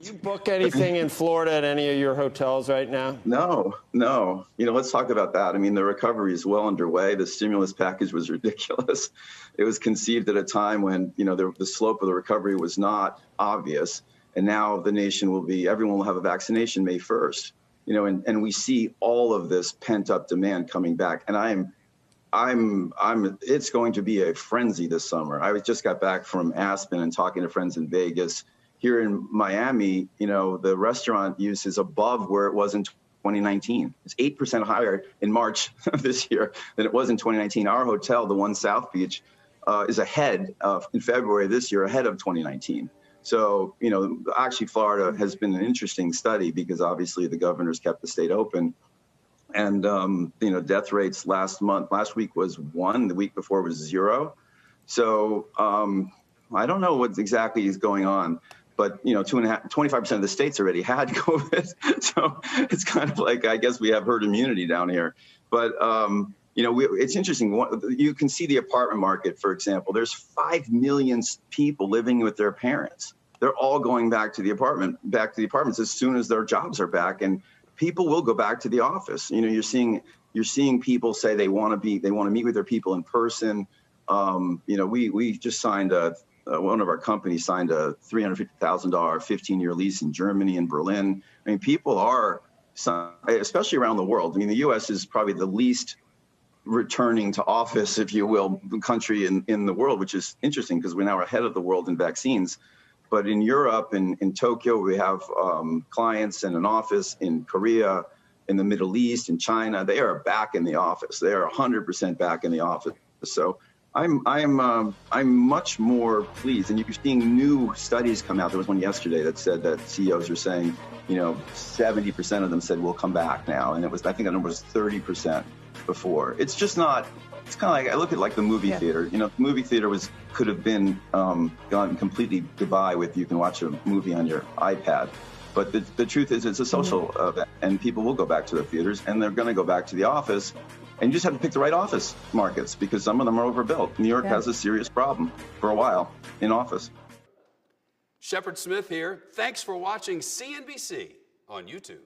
You book anything in Florida at any of your hotels right now? No, no. Let's talk about that. I mean, the recovery is well underway. The stimulus package was ridiculous. It was conceived at a time when, the slope of the recovery was not obvious. And now the nation everyone will have a vaccination May 1st. And we see all of this pent up demand coming back. And it's going to be a frenzy this summer. I just got back from Aspen and talking to friends in Vegas. Here in Miami, the restaurant use is above where it was in 2019. It's 8% higher in March of this year than it was in 2019. Our hotel, the one South Beach, is ahead in February this year, ahead of 2019. So, actually, Florida has been an interesting study because obviously the governor's kept the state open. And, death rates last week was 1, the week before was 0. So I don't know what exactly is going on. But, 25% of the states already had COVID. So it's kind of like, I guess we have herd immunity down here. But, it's interesting. You can see the apartment market, for example. There's 5 million people living with their parents. They're all going back to the apartments as soon as their jobs are back. And people will go back to the office. You're seeing people say they want to meet with their people in person. We just signed one of our companies signed a $350,000 15-year lease in Germany and Berlin. I mean, people are, especially around the world. I mean, the U.S. is probably the least returning to office, if you will, country in the world, which is interesting because we're now ahead of the world in vaccines. But in Europe, in Tokyo, we have clients and an office in Korea, in the Middle East, in China. They are back in the office. They are 100% back in the office. So I'm much more pleased, and you're seeing new studies come out. There was one yesterday that said that CEOs are saying, 70% of them said we'll come back now, and I think the number was 30% before. It's just not. It's kind of like I look at like the movie theater. The movie theater could have been gone completely goodbye with you can watch a movie on your iPad. But the truth is it's a social event, and people will go back to the theaters, and they're going to go back to the office. And you just have to pick the right office markets because some of them are overbuilt. New York has a serious problem for a while in office. Shepard Smith here. Thanks for watching CNBC on YouTube.